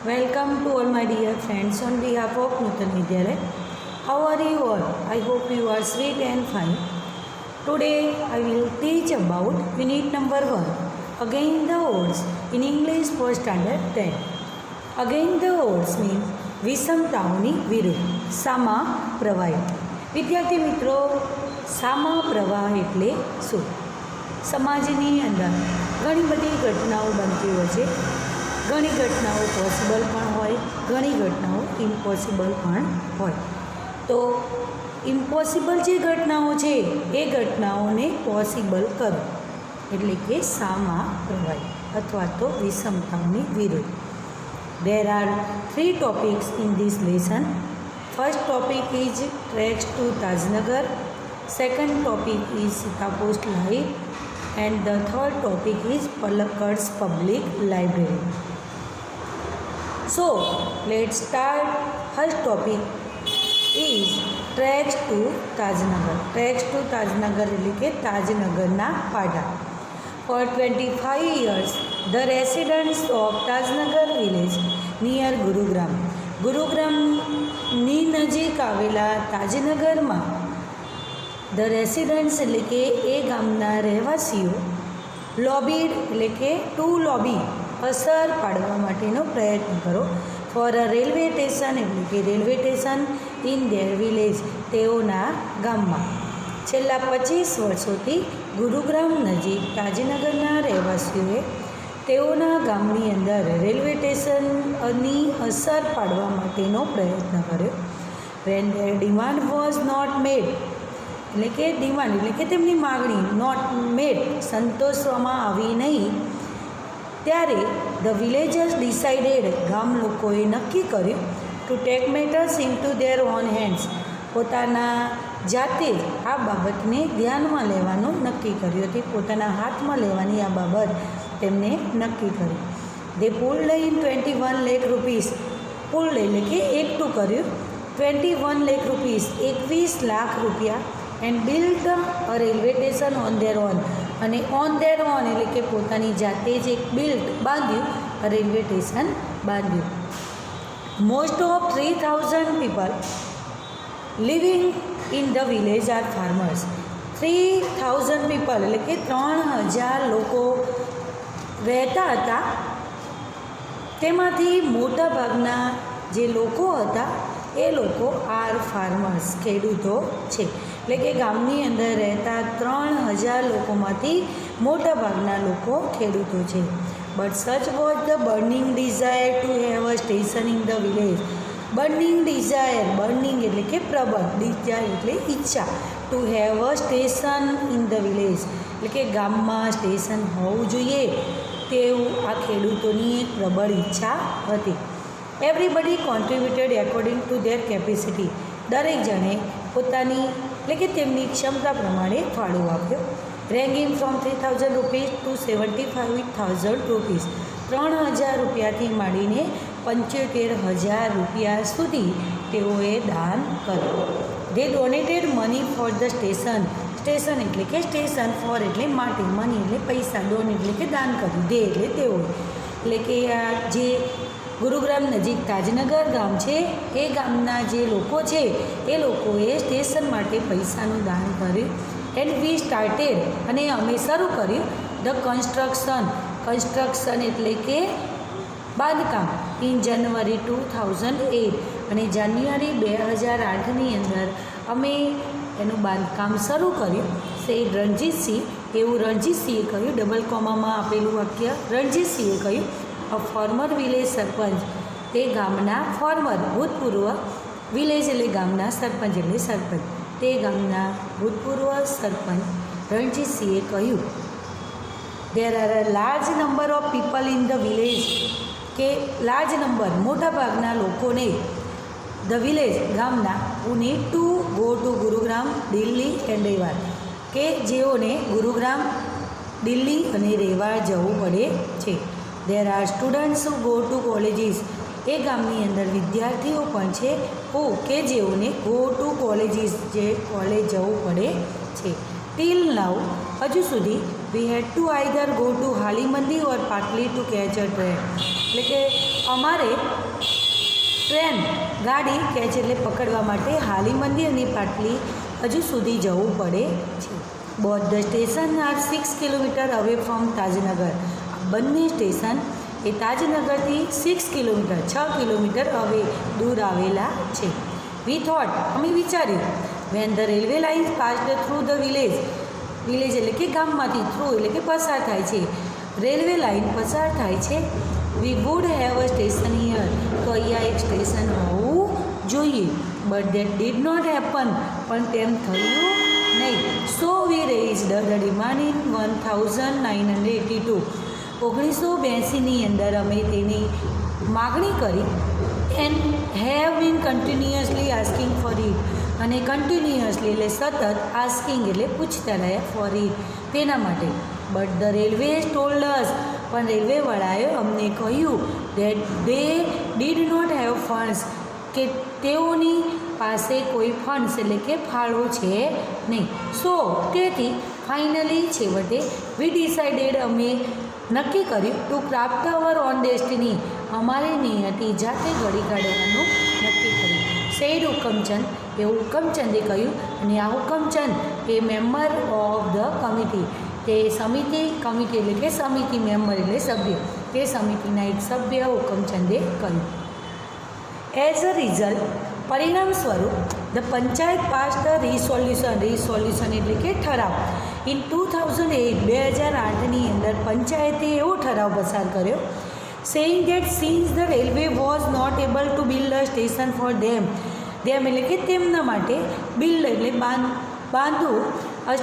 Welcome to all my dear friends on behalf of Nutan Vidyalaya. How are you all? I hope you are sweet and fine. Today I will teach about unit number 1. Again the odds in English for standard 10. Again the odds means વિષમતાઓની વિરુદ્ધ સામા પ્રવાહ. વિદ્યાર્થી મિત્રો, સામા પ્રવાહ એટલે શું? સમાજની અંદર ઘણી બધી ઘટનાઓ બનતી હોય છે. ઘણી ઘટનાઓ પોસિબલ પણ હોય, ઘણી ઘટનાઓ ઇમ્પોસિબલ પણ હોય. તો ઇમ્પોસિબલ જે ઘટનાઓ છે એ ઘટનાઓને પોસિબલ કરો એટલે કે સામા પ્રવાહ અથવા તો વિષમતાઓની વિરુદ્ધ. There are 3 topics in this lesson. First topic is treks to Tajnagar. Second topic is Sitapost Light. And the third topic is Palakkad's Public Library. So, let's start. First topic is treks to Tajnagar. Treks to Tajnagar એટલે કે તાજનગરના પાડા. For 25 years, the residents of Tajnagar village near ગુરુગ્રામની નજીક આવેલા તાજનગરમાં the residents એટલે કે એ ગામના રહેવાસીઓ લોબીડ એટલે કે ટુ લોબી અસર પાડવા માટેનો પ્રયત્ન કરો ફોર અ રેલવે સ્ટેશન એટલે કે railway station in their village તેઓના ગામમાં. છેલ્લા 25 વર્ષોથી ગુરુગ્રામ નજીક તાજનગરના રહેવાસીઓએ તેઓના ગામની અંદર રેલવે સ્ટેશનની અસર પાડવા માટેનો પ્રયત્ન કર્યો. When their demand was not made એટલે કે ડિમાન્ડ એટલે કે તેમની માગણી નોટ મેડ સંતોષવામાં આવી નહીં ત્યારે ધ વિલેજર્સ ડિસાઇડેડ ગામ લોકોએ નક્કી કર્યું to take matters into their own hands પોતાના જાતે આ બાબતને ધ્યાનમાં લેવાનું નક્કી કર્યું હતું. પોતાના હાથમાં લેવાની આ બાબત તેમને નક્કી કરી. They pulled in 21 lakh rupees pulled એટલે કે એકઠું કર્યું 21 લાખ રૂપીસ 21 લાખ રૂપિયા and build a railway station on their own અને ઓન ધેર ઓન એટલે કે પોતાની જાતે જ એક બિલ્ડ બાંધ્યું રેલવે સ્ટેશન બાંધ્યું. Most of 3000 people living in the village are farmers. 3000 people એટલે કે 3000 લોકો રહેતા હતા. તેમાંથી મોટા ભાગના જે લોકો હતા એ લોકો આર ફાર્મર્સ ખેડૂતો છે. એટલે કે ગામની અંદર રહેતા 3000 લોકોમાંથી મોટા ભાગના લોકો ખેડૂતો છે. But such was the burning desire to have a station in the village. Burning desire burning એટલે કે પ્રબળ, ડિઝાયર એટલે ઈચ્છા, to have a station in the village એટલે કે ગામમાં સ્ટેશન હોવું જોઈએ તેવું આ ખેડૂતોની એક પ્રબળ ઈચ્છા હતી. Everybody contributed according to there capacity. દરેક જણે પોતાની એટલે કે તેમની ક્ષમતા પ્રમાણે ફાળો આપ્યો. Ranging from 3000 rupees to 75,000 rupees. 3000 રૂપિયાથી માંડીને 75,000 રૂપિયા સુધી તેઓએ દાન કર્યું. They donated money for the station. Station એટલે કે સ્ટેશન, ફોર એટલે માટે, મની એટલે પૈસા, ડોન એટલે કે દાન કર્યું, દે એટલે તેઓ એટલે કે આ જે ગુરુગ્રામ નજીક તાજનગર ગામ છે એ ગામના જે લોકો છે એ લોકોએ સ્ટેશન માટે પૈસાનું દાન કર્યું. એન્ડ વી સ્ટાર્ટેડ અને અમે શરૂ કર્યું ધ કન્સ્ટ્રક્શન એટલે કે બાંધકામ ઇન જાન્યુઆરી 2008 અને જાન્યુઆરી 2008ની અંદર અમે એનું બાંધકામ શરૂ કર્યું. સેડ રણજીતસિંહ, એવું રણજીતસિંહે કહ્યું, ડબલ કોમામાં આપેલું વાક્ય રણજીતસિંહે કહ્યું. અ ફોર્મર વિલેજ સરપંચ, તે ગામના ફોર્મર ભૂતપૂર્વ વિલેજ એટલે ગામના સરપંચ એટલે સરપંચ, તે ગામના ભૂતપૂર્વ સરપંચ રણજીતસિંહે કહ્યું there are a large number of people in the village કે લાર્જ નંબર મોટાભાગના લોકોને ધ વિલેજ ગામના who need to go to Gurugram, Delhi and Rewad કે જેઓને ગુરુગ્રામ, દિલ્હી અને રેવાડ જવું પડે છે. There are students who go to colleges. એ ગામની અંદર વિદ્યાર્થીઓ પણ છે કે જેઓને ગો ટુ કોલેજીસ જે કોલેજ જવું પડે છે. ટીલ નાઉ હજુ સુધી we had two either go to હાલી મંદી ઓર પાટલી ટુ કેચ અ ટ્રેન. એટલે કે અમારે ટ્રેન ગાડી કેચ એટલે પકડવા માટે હાલી મંદિર અને પાટલી હજુ સુધી જવું પડે છે. Both the station are 6 kilometre away from Tajnagar. બંને સ્ટેશન એ તાજનગરથી 6 કિલોમીટર 6 કિલોમીટર હવે દૂર આવેલા છે. વી થોટ અમે વિચાર્યું when the railway lines passed through the village એટલે કે ગામમાંથી થ્રુ એટલે કે પસાર થાય છે, રેલવે લાઇન પસાર થાય છે. We would have a station here, તો અહીંયા એક સ્ટેશન હોવું જોઈએ. But that did not happen, પણ તેમ થયું નહીં. So we raised the demand in 1982. 1982ની અંદર અમે તેની માગણી કરી. And have been continuously asking for it, અને કન્ટિન્યુઅસલી એટલે સતત આસ્કિંગ એટલે પૂછતા રહ્યા ફોર ઇટ તેના માટે. But the railway told us, પણ રેલવેવાળાએ અમને કહ્યું that they did not have funds, કે તેઓની પાસે કોઈ ફંડ્સ એટલે કે ફાળો છે નહીં. સો તેથી ફાઇનલી છેવટે વી ડિસાઇડેડ અમે નક્કી કર્યું to craft our own destiny, અમારી નિયતિ જાતે ઘડી કાઢવાનું નક્કી કર્યું. સેડ હુકમચંદ, એ હુકમચંદે કહ્યું. અને આ હુકમચંદ એ મેમ્બર ઓફ ધ કમિટી, તે સમિતિ કમિટી એટલે કે સમિતિ મેમ્બર એટલે સભ્ય, તે સમિતિના એક સભ્ય હુકમચંદે કહ્યું. એઝ અ રિઝલ્ટ, પરિણામ સ્વરૂપ the panchayat pass the resolution એટલે કે ઠરાવ ઇન 2008 2008ની અંદર પંચાયતે એવો ઠરાવ પસાર કર્યો saying that since the railway was not able to build a station for them એટલે કે તેમના માટે બિલ્ડ એટલે બાંધવું,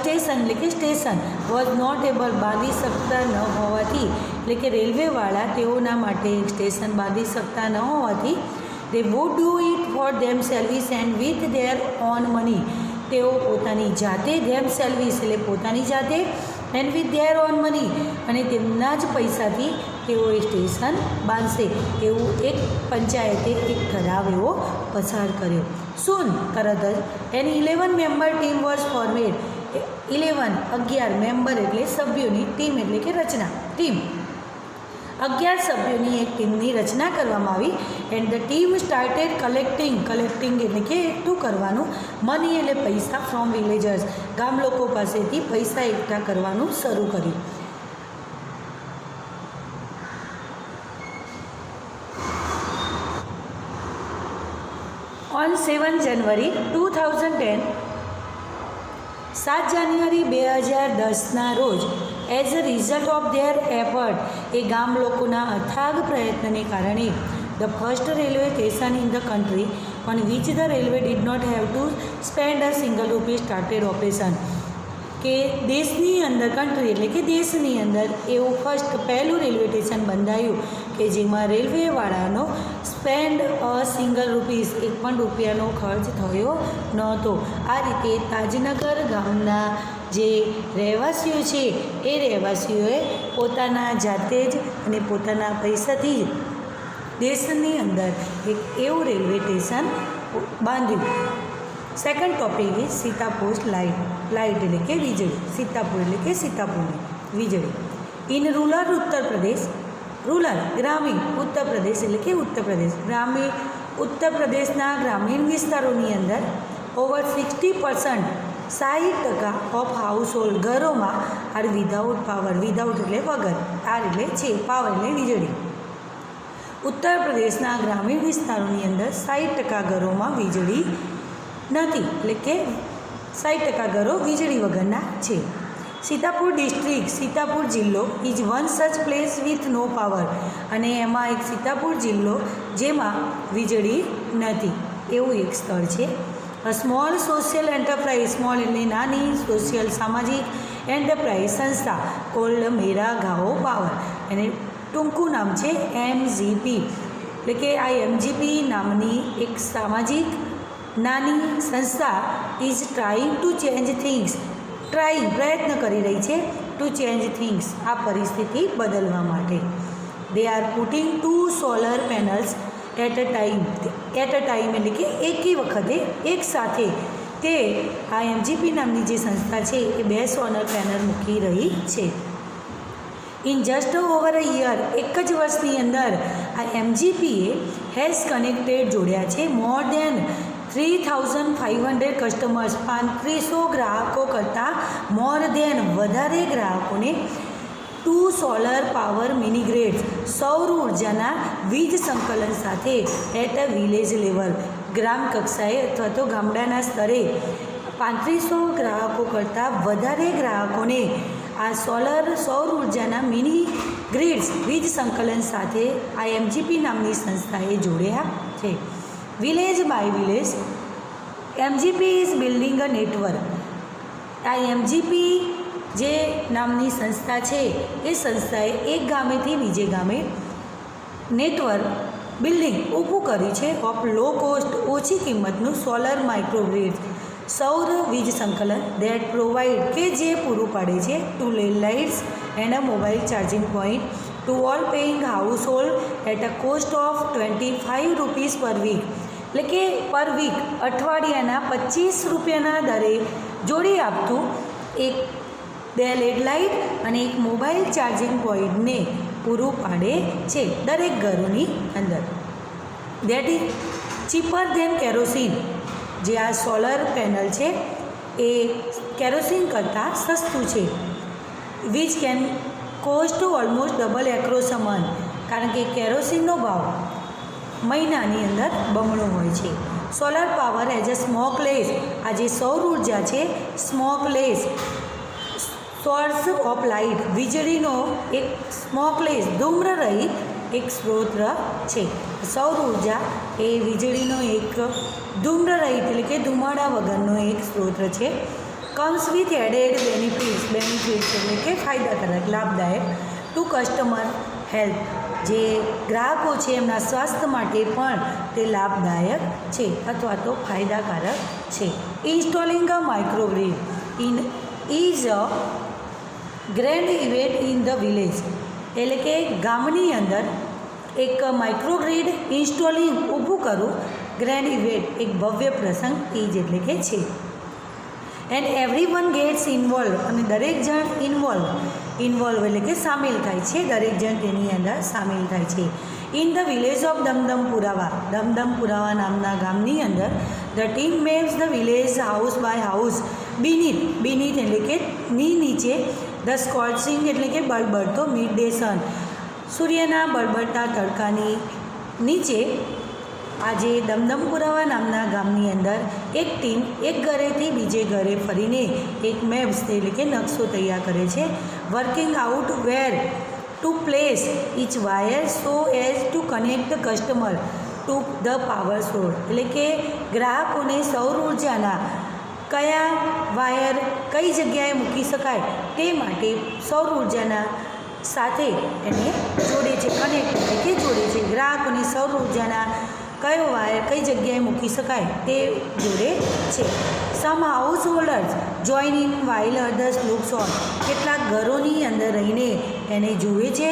સ્ટેશન એટલે કે સ્ટેશન વોઝ નોટ એબલ બાંધી શકતા ન હોવાથી, એટલે કે રેલવેવાળા તેઓના માટે એક સ્ટેશન બાંધી શકતા ન હોવાથી they would do it for themselves and with their own money, તેઓ પોતાની જાતે ધેમ સેલ્વિસ એટલે પોતાની જાતે and with their own money, અને તેમના જ પૈસાથી તેઓ એ સ્ટેશન બાંધશે એવું એક પંચાયતે એક ઠરાવ એવો પસાર કર્યો. સૂન તરત જ an 11 member team was formed. 11 member એટલે સભ્યોની ટીમ એટલે કે રચના, ટીમ 11 સભ્યોની એક ટીમની રચના કરવામાં આવી. And the team started collecting એટલે કે એકઠું કરવાનું, મની એટલે પૈસા ફ્રોમ વિલેજર્સ, ગામ લોકો પાસેથી પૈસા એકઠા કરવાનું શરૂ કર્યું. ઓન 7 જાન્યુઆરી 2010, 7 જાન્યુઆરી 2010ના રોજ as a result of their effort, એ ગામ લોકોના અથાગ પ્રયત્નને કારણે the first railway station in the country on which the railway did not have to spend a single rupee started operation, કે દેશની અંદર કન્ટ્રી એટલે કે દેશની અંદર એવું પહેલું રેલવે સ્ટેશન બંધાયું કે જેમાં રેલવેવાળાનો સ્પેન્ડ સિંગલ રૂપીસ એક પણ રૂપિયાનો ખર્ચ થયો નહોતો. આ રીતે તાજનગર ગામના જે રહેવાસીઓ છે એ રહેવાસીઓએ પોતાના જાતે જ અને પોતાના પૈસાથી જ દેશની અંદર એક એવું રેલવે સ્ટેશન બાંધ્યું. Second topic is Sitapur light એટલે કે વીજળી. સીતાપુર એટલે કે સીતાપુરની વીજળી. ઇન ગ્રામીણ ઉત્તર પ્રદેશ એટલે કે ઉત્તર પ્રદેશ, ઉત્તર પ્રદેશના ગ્રામીણ વિસ્તારોની અંદર ઓવર 60% 60% ઓફ હાઉસહોલ્ડ ઘરોમાં આર વિધાઉટ પાવર, વિધાઉટ એટલે વગર, આર એટલે છે, પાવર એટલે વીજળી. ઉત્તર પ્રદેશના ગ્રામીણ વિસ્તારોની અંદર 60% ઘરોમાં વીજળી નથી, એટલે કે 60% ઘરો વીજળી વગરના છે. સીતાપુર ડિસ્ટ્રિક્ટ, સીતાપુર જિલ્લો is one such place with no power, અને એમાં એક સીતાપુર જિલ્લો જેમાં વીજળી નથી એવું એક સ્થળ છે. સ્મોલ સોશિયલ એન્ટરપ્રાઇઝ, સ્મોલ એટલે નાની, સોશિયલ સામાજિક એન્ટરપ્રાઇઝ સંસ્થા કોલ્ડ મેરા ગાઓ પાવર, અને ટૂંકું નામ છે MGP, એટલે કે આ MGP નામની એક સામાજિક નાની સંસ્થા is trying to change things, પ્રયત્ન કરી રહી છે ટુ ચેન્જ થિંગ્સ, આ પરિસ્થિતિ બદલવા માટે. They are putting 2 solar panels at a time એટલે કે એકી વખતે એક સાથે તે આ MGP નામની જે સંસ્થા છે એ 2 સોલર પેનલ મૂકી રહી છે. In just over a year, એક જ વર્ષની અંદર આ એમજીપીએ હેઝ કનેક્ટેડ જોડ્યા છે મોર દેન 3500 કસ્ટમર્સ, 3500 ગ્રાહકો કરતાં મોર દેન વધારે ગ્રાહકોને 2 સોલર પાવર મિની ગ્રેડ્સ, સૌર ઉર્જાના વીજ સંકલન સાથે એટ અ વિલેજ લેવલ, ગ્રામ કક્ષાએ અથવા તો ગામડાના સ્તરે 3500 ગ્રાહકો કરતાં વધારે ગ્રાહકોને આ સૌર ઉર્જાના મિની ગ્રીડ્સ વીજ સંકલન સાથે આ એમજીપી નામની સંસ્થાએ જોડ્યા છે. Village by village, MGP is building a network. આ એમજીપી જે નામની સંસ્થા છે એ સંસ્થાએ એક ગામેથી બીજે ગામે નેટવર્ક બિલ્ડિંગ ઊભું કર્યું છે ઓફ લો કોસ્ટ, ઓછી કિંમતનું સોલર માઇક્રોગ્રીડ સૌર વીજ સંકલન દેટ પ્રોવાઈડ કે જે પૂરું પાડે છે to landlines and a mobile charging point to all paying household at a cost of 25 rupees per week. એટલે કે પર વીક અઠવાડિયાના 25 રૂપિયાના દરે જોડી આપતું એક 2 લેન્ડલાઇન અને એક મોબાઈલ ચાર્જિંગ પોઈન્ટને પૂરું પાડે છે દરેક ઘરોની અંદર. That is cheaper than kerosene. જે આ સોલર પેનલ છે એ કેરોસીન કરતાં સસ્તું છે. Which can cost almost double across a month, કારણ કે કેરોસીનનો ભાવ મહિનાની અંદર બમણો હોય છે. Solar power as a smokeless, આ જે સૌર ઉર્જા છે સ્મોકલેસ સોર્સ ઓફ લાઇટ, વીજળીનો એક સ્મોકલેસ ધૂમ્ર રહિત એક સ્ત્રોત છે. સૌર ઉર્જા એ વીજળીનો એક ધૂમ્ર રહિત એટલે કે ધુમાડા વગરનો એક સ્ત્રોત છે. કમ્સ વિથ એડેડ બેનિફિટ્સ એટલે કે ફાયદાકારક, લાભદાયક ટુ કસ્ટમર હેલ્થ, જે ગ્રાહકો છે એમના સ્વાસ્થ્ય માટે પણ તે લાભદાયક છે અથવા તો ફાયદાકારક છે. Installing a microgrid is a grand event in the village. એટલે કે ગામની અંદર એક માઇક્રોગ્રીડ ઇન્સ્ટોલિંગ ઊભું કરવું ગ્રેન્ડ ઇવેન્ટ, એક ભવ્ય પ્રસંગ ઇજ એટલે કે છે. And everyone gets involve, અને દરેક જણ ઇન્વોલ્વ એટલે કે સામેલ થાય છે, દરેક જણ તેની અંદર સામેલ થાય છે. In the village of Damdampurawa નામના ગામની અંદર the team maps the village house by house beneath એટલે કે નીચે ધ સ્કોચિંગ એટલે કે બળબડતો મિડ ડે સન, સૂર્યના બળબડતા તડકાની નીચે આજે દમદમપુરાવા નામના ગામની અંદર એક ટીમ એક ઘરેથી બીજે ઘરે ફરીને એક મેપ્સ એટલે કે નકશો તૈયાર કરે છે. Working out where to place each wire so as to connect the customer to the power source. એટલે કે ગ્રાહકોને સૌર ઉર્જાના કયા વાયર કઈ જગ્યાએ મૂકી શકાય તે માટે સૌર ઉર્જાના સાથે એને જોડે છે, કનેક્ટ એટલે કે જોડે છે. ગ્રાહકોને સૌર ઉર્જાના કયો વાયર કઈ જગ્યાએ મૂકી શકાય તે જોડે છે. Some householders join in while others looks on. કેટલાક ઘરોની અંદર રહીને એને જુએ છે.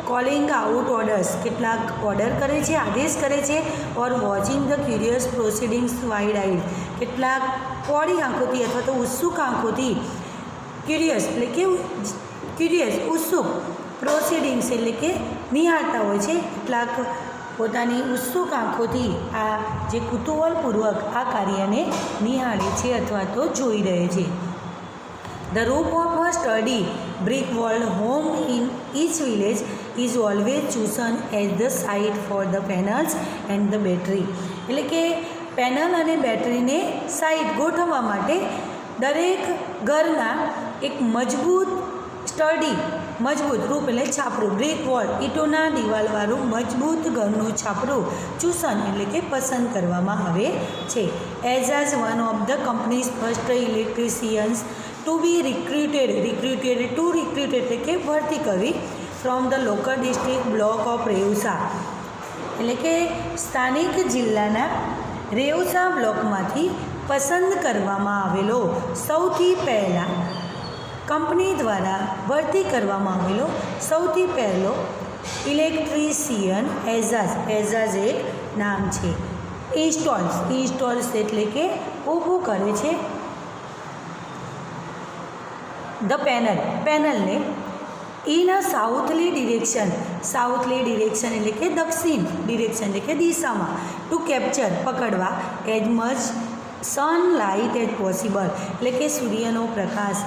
કોલિંગ આઉટ ઓર્ડર્સ, કેટલાક ઓર્ડર કરે છે, આદેશ કરે છે. Or watching the curious proceedings wide eyed, કેટલાક કોળી આંખોથી અથવા તો ઉત્સુક આંખોથી ક્યુરિયસ એટલે કે ઉત્સુક પ્રોસિડિંગ્સ એટલે કે નિહાળતા હોય છે. કેટલાક પોતાની ઉત્સુક આંખોથી આ જે કુતૂહલપૂર્વક આ કાર્યને નિહાળે છે અથવા તો જોઈ રહે છે. The roof of a sturdy brick walled home in each village is always chosen as the site for the panels and the battery. એટલે કે પેનલ અને બેટરીને સાઇટ ગોઠવવા માટે દરેક ઘરના એક મજબૂત રૂપ એટલે છાપરું, બ્રિક વોલ ઈંટોના દિવાલવાળું મજબૂત ઘરનું છાપરું ચૂસન એટલે કે પસંદ કરવામાં આવે છે. As one of the company's first electricians to be recruited એટલે કે ભરતી કરવી from the local district block of Reusa. એટલે કે સ્થાનિક જિલ્લાના રેઉસા બ્લોકમાંથી પસંદ કરવામાં આવેલો સૌથી પહેલાં કંપની દ્વારા ભરતી કરવામાં આવેલો સૌથી પહેલો ઇલેક્ટ્રિશિયન એઝાઝ એક નામ છે. ઇન્સ્ટોલ્સ એટલે કે ઊભું કરે છે ધ પેનલને ઇન અ સાઉથલી ડિરેક્શન એટલે કે દક્ષિણ ડિરેક્શન એટલે કે દિશામાં, ટુ કેપ્ચર પકડવા, as much sunlight as possible એટલે કે સૂર્યનો પ્રકાશ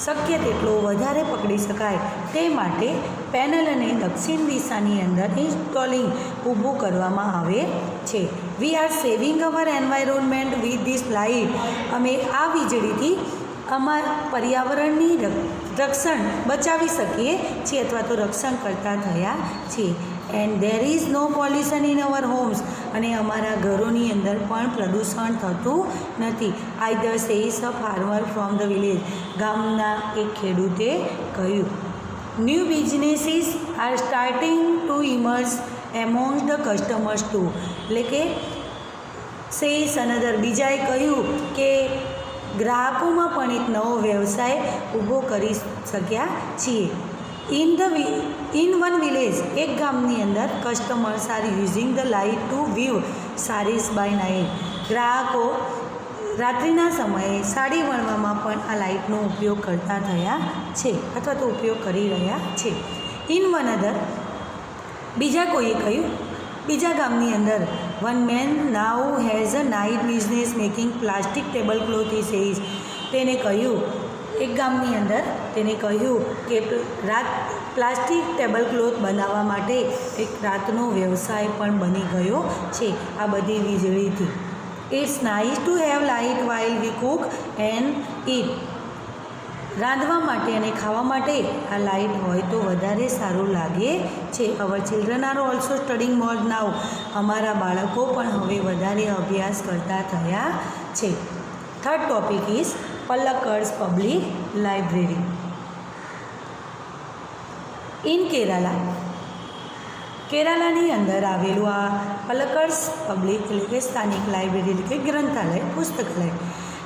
શક્ય તેટલો વધારે પકડી શકાય તે માટે પેનલને દક્ષિણ દિશાની અંદર ઇન્સ્ટોલિંગ ઊભું કરવામાં આવે છે. We are saving our environment with this light. અમે આ વીજળીથી અમારા પર્યાવરણની રક્ષણ બચાવી શકીએ છીએ અથવા તો રક્ષણ કરતા થયા છીએ. And there is no pollution in our homes. અને અમારા ઘરોની અંદર પણ પ્રદૂષણ થતું નથી. Either says a farmer from the village. ગામના એક ખેડૂતે કહ્યું. New businesses are starting to emerge among the customers too. એટલે કે સેઇઝ અનધર, બીજાએ કહ્યું કે ગ્રાહકોમાં પણ એક નવો વ્યવસાય ઊભો કરી શક્યા છીએ. ઇન વન વિલેજ, એક ગામની અંદર customers are using the light to view saris by night. ગ્રાહકો રાત્રિના સમયે સાડી વણવામાં પણ આ લાઇટનો ઉપયોગ કરતા થયા છે અથવા તો ઉપયોગ કરી રહ્યા છે. ઇન વન અધર, બીજા કોઈએ કહ્યું, બીજા ગામની અંદર one man now has a night business making plastic table cloth is says. તેને કહ્યું, એક ગામની અંદર તેને કહ્યું કે પ્લાસ્ટિક ટેબલ ક્લોથ બનાવવા માટે એક રાતનો વ્યવસાય પણ બની ગયો છે આ બધી વીજળીથી. It's nice to have light while we cook and eat. રાંધવા માટે અને ખાવા માટે આ લાઇટ હોય તો વધારે સારું લાગે છે. Our children are also studying more now. અમારા બાળકો પણ હવે વધારે અભ્યાસ કરતા થયા છે. Third topic is Palakkad's public library. In કેરાલાની અંદર આવેલું આ પલક્કડ્સ પબ્લિક એટલે કે સ્થાનિક લાઇબ્રેરી એટલે કે ગ્રંથાલય, પુસ્તકાલય.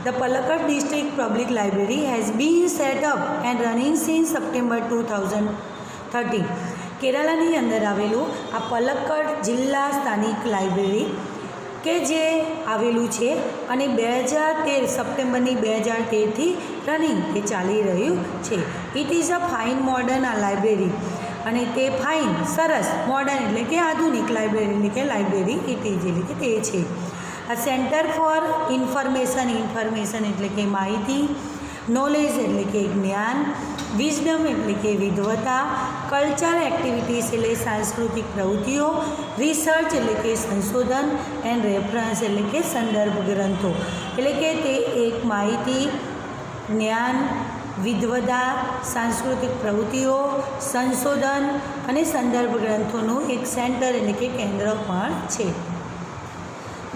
The Palakkad District Public Library has been set up and running since September 2013. કેરાલાની અંદર આવેલું આ પલક્કડ જિલ્લા સ્થાનિક લાઇબ્રેરી કે જે આવેલું છે અને 2013 સપ્ટેમ્બરની 2013થી રનિંગ તે ચાલી રહ્યું છે. It is a fine modern library. અને તે ફાઇન સરસ મોડર્ન એટલે કે આધુનિક લાઇબ્રેરી એટલે કે લાઇબ્રેરી ઇટ ઇઝ એટલે કે તે છે. આ સેન્ટર ફોર ઇન્ફોર્મેશન એટલે કે માહિતી, નોલેજ એટલે કે જ્ઞાન, વિઝડમ એટલે કે વિદ્વતા, કલ્ચરલ એક્ટિવિટીઝ એટલે સાંસ્કૃતિક પ્રવૃત્તિઓ, રિસર્ચ એટલે કે સંશોધન, એન્ડ રેફરન્સ એટલે કે સંદર્ભ ગ્રંથો. એટલે કે તે એક માહિતી, જ્ઞાન, વિદ્વતા, સાંસ્કૃતિક પ્રવૃત્તિઓ, સંશોધન અને સંદર્ભ ગ્રંથોનું એક સેન્ટર એટલે કે કેન્દ્ર પણ છે.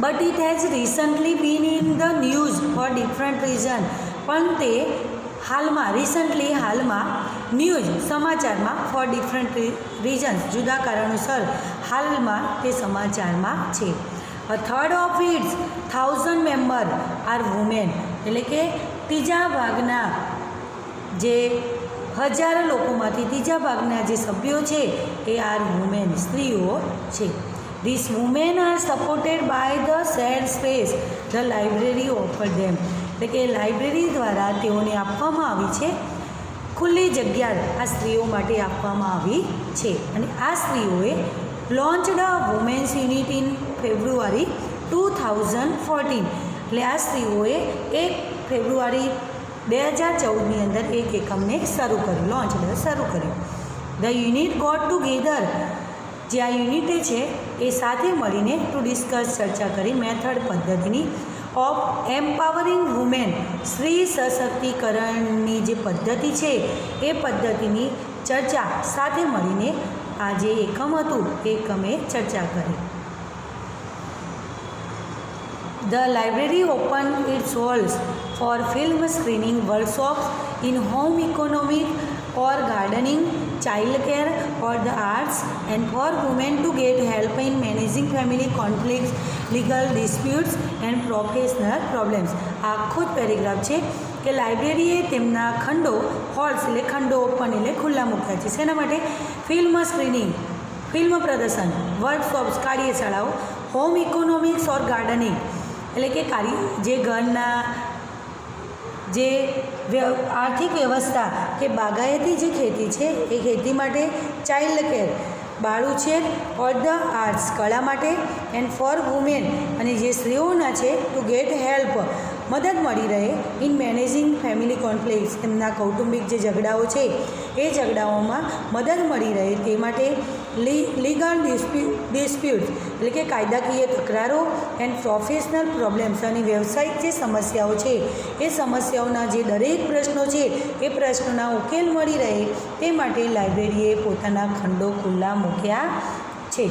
But it has recently been in the news for different reason. પણ તે હાલમાં ન્યૂઝ સમાચારમાં ફોર ડિફરન્ટ રીઝન્સ જુદા કારણોસર હાલમાં તે સમાચારમાં છે. A third of its 1000 member are women. એટલે કે ત્રીજા ભાગના જે 1000 લોકોમાંથી ત્રીજા ભાગના જે સભ્યો છે એ આર વુમેન, સ્ત્રીઓ છે. These women are supported by the shared space the library offered them. એટલે કે લાઇબ્રેરી દ્વારા તેઓને આપવામાં આવી છે ખુલ્લી જગ્યા આ સ્ત્રીઓ માટે આપવામાં આવી છે. અને આ સ્ત્રીઓએ લોન્ચડ અ વુમેન્સ યુનિટ ઇન ફેબ્રુઆરી 2014. એટલે આ સ્ત્રીઓએ 1 ફેબ્રુઆરી 2014ની અંદર એક એકમને શરૂ કર્યું, શરૂ કર્યું. The unit got together. જે આ યુનિટે છે એ સાથે મળીને ટુ ડિસ્કસ ચર્ચા કરી મેથડ પદ્ધતિની ઓફ એમ્પાવરિંગ વુમેન. સ્ત્રી સશક્તિકરણની જે પદ્ધતિ છે એ પદ્ધતિની ચર્ચા સાથે મળીને આ જે એકમ હતું એ એકમે ચર્ચા કરી. The library opened its halls for film screening, workshops in home economics or gardening, childcare or the arts, and for women to get help in managing family conflicts, legal disputes and professional problems. આખો જ paragraph છે કે લાઇબ્રેરીએ તેમના ખંડો, holes એટલે ખંડો open એટલે ખુલ્લા મૂક્યા છે. શેના માટે? ફિલ્મ સ્ક્રીનિંગ, ફિલ્મ પ્રદર્શન, વર્કશોપ્સ કાર્યશાળાઓ, હોમ ઇકોનોમિક્સ ઓર ગાર્ડનિંગ એટલે કે જે ઘરના જે આર્થિક વ્યવસ્થા કે બાગાયતી જે ખેતી છે એ ખેતી માટે, ચાઇલ્ડ કેર બાળુછેર, ઓર ધ આર્ટ્સ કળા માટે, એન્ડ ફોર વુમેન અને જે સ્ત્રીઓના છે ટુ ગેટ હેલ્પ મદદ મળી રહે ઇન મેનેજિંગ ફેમિલી કોન્ફ્લિક્ટ્સ, તેમના કૌટુંબિક જે ઝઘડાઓ છે એ ઝઘડાઓમાં મદદ મળી રહે તે માટે લીગલ ડિસ્પ્યુટ્સ એટલે કે કાયદાકીય તકરારો, એન્ડ પ્રોફેશનલ પ્રોબ્લેમ્સ અને વ્યવસાયિક જે સમસ્યાઓ છે એ સમસ્યાઓના જે દરેક પ્રશ્નો છે એ પ્રશ્નોના ઉકેલ મળી રહે તે માટે લાઇબ્રેરીએ પોતાના ખંડો ખુલ્લા મૂક્યા છે.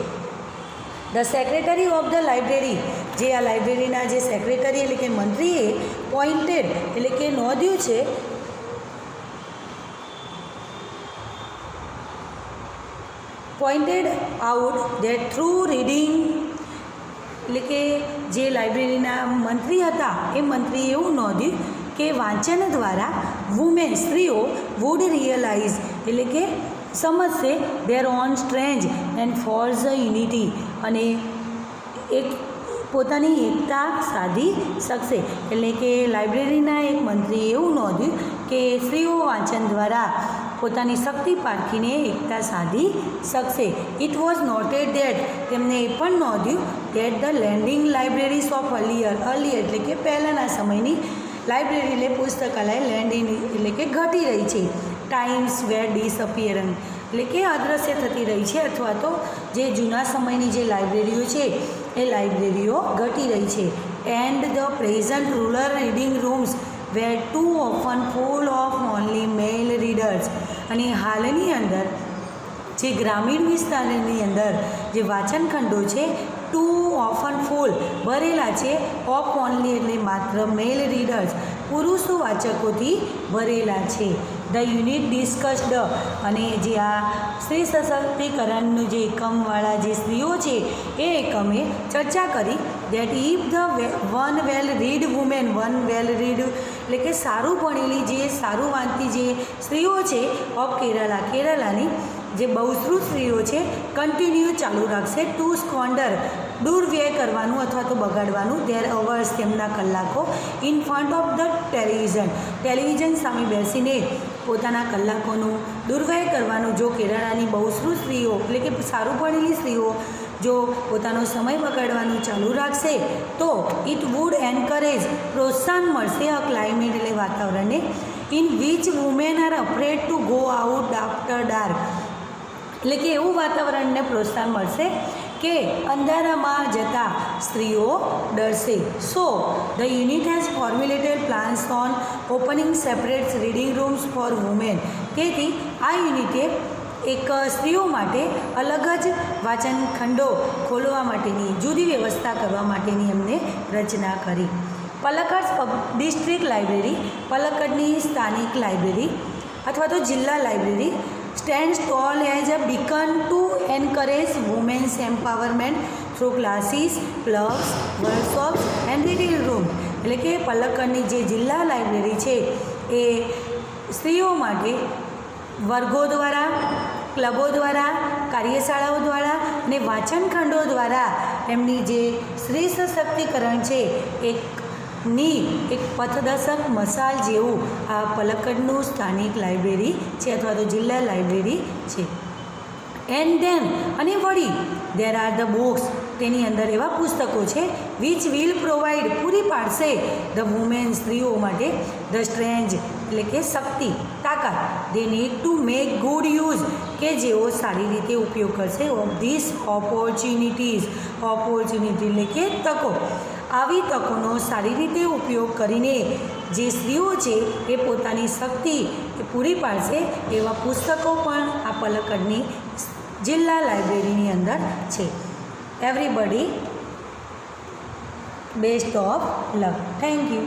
The secretary of the library, જે આ લાઇબ્રેરીના જે સેક્રેટરી એટલે કે મંત્રીએ પોઇન્ટેડ એટલે કે નોંધ્યું છે pointed out that through reading એટલે કે જે લાઇબ્રેરીના મંત્રી હતા એ મંત્રીએ એવું નોંધ્યું કે વાંચન દ્વારા વુમેન સ્ત્રીઓ વુડ રિયલાઇઝ એટલે કે સમજશે there on strength and force unity અને એક પોતાની એકતા સાધી શકશે. એટલે કે લાઇબ્રેરીના એક મંત્રીએ એવું નોંધ્યું કે સ્ત્રીઓ વાંચન દ્વારા પોતાની શક્તિ પારખીને એકતા સાધી શકશે. ઇટ વોઝ નોટેડ ધેટ તેમને એ પણ નોંધ્યું that the landing libraries of earlier એટલે કે પહેલાંના સમયની લાઇબ્રેરી એટલે પુસ્તકાલય લેન્ડિંગ એટલે કે ઘટી રહી છે. ટાઈમ્સ વેર ડિસઅપિયરન્સ એટલે કે અદૃશ્ય થતી રહી છે અથવા તો જે જૂના સમયની જે લાઇબ્રેરીઓ છે એ લાઇબ્રેરીઓ ઘટી રહી છે. And the present rural reading rooms were too often full of only male readers અને હાલની અંદર જે ગ્રામીણ વિસ્તારની અંદર જે વાંચન ખંડો છે ટુ ઓફન ફૂલ ભરેલા છે ઓફ ઓનલી એટલે માત્ર મેલ રીડર્સ પુરુષો વાચકોથી ભરેલા છે. ધ યુનિટ ડિસ્કસ્ડ અને જે આ સ્ત્રી સશક્તિકરણનું જે એકમવાળા જે સ્ત્રીઓ છે એ એકમે ચર્ચા કરી that if the one well read women એટલે કે સારું ભણેલી જે સારું વાંચતી જે સ્ત્રીઓ છે ઓફ કેરલાની જે બહુશ્રુત સ્ત્રીઓ છે કન્ટિન્યુ ચાલુ રાખશે ટુ સ્ક્વોન્ડર દુર્વ્યય કરવાનું અથવા તો બગાડવાનું ધેર અવર્સ તેમના કલાકો in front of the television સામે બેસીને પોતાના કલાકોનું દુર્વ્યય કરવાનું જો કેરળાની બહુશ્રુત સ્ત્રીઓ એટલે કે સારું ભણેલી સ્ત્રીઓ જો પોતાનો સમય બગાડવાનું ચાલુ રાખશે તો ઇટ વુડ એન્કરેજ પ્રોત્સાહન મળશે અ ક્લાઇમેટ એટલે વાતાવરણને in which women are afraid to go out after dark એટલે કે એવું વાતાવરણને પ્રોત્સાહન મળશે કે અંધારામાં જતા સ્ત્રીઓ ડરશે. So the unit has formulated plans on opening separate reading rooms for women. તેથી આ યુનિટે એક સ્ત્રીઓ માટે અલગ જ વાંચન ખંડો ખોલવા માટેની જુદી વ્યવસ્થા કરવા માટેની એમને રચના કરી. પલક્કડ ડિસ્ટ્રિક્ટ લાઇબ્રેરી, પલક્કડની સ્થાનિક લાઇબ્રેરી અથવા તો જિલ્લા library stands tall as a beacon to encourage women's empowerment through classes, clubs, workshops and reading room. એટલે કે પલક્કડની જે જિલ્લા લાઇબ્રેરી છે એ સ્ત્રીઓ માટે વર્ગો દ્વારા, ક્લબો દ્વારા, કાર્યશાળાઓ દ્વારા અને વાંચનખંડો દ્વારા એમની જે સ્ત્રી સશક્તિકરણ છે એક પથદર્શક મસાલ જેવું આ પલક્કડનું સ્થાનિક લાઇબ્રેરી છે અથવા તો જિલ્લા લાઇબ્રેરી છે. એન્ડ ધેન અને વળી દેર આર ધ બુક્સ તેની અંદર એવા પુસ્તકો છે વિચ વિલ પ્રોવાઈડ પૂરી પાડશે ધ વુમેન સ્ત્રીઓ માટે ધ સ્ટ્રેન્થ એટલે કે શક્તિ તાકાત they need to make good use કે જેઓ સારી રીતે ઉપયોગ કરશે ઓફ ધીસ ઓપોર્ચ્યુનિટી એટલે કે તકો. આવી તકોનો સારી રીતે ઉપયોગ કરીને જે સ્ત્રીઓ છે એ પોતાની શક્તિ પૂરી પાડશે એવા પુસ્તકો પણ આ પલક્કડની જિલ્લા લાઇબ્રેરીની અંદર છે. Everybody best of luck. Thank you.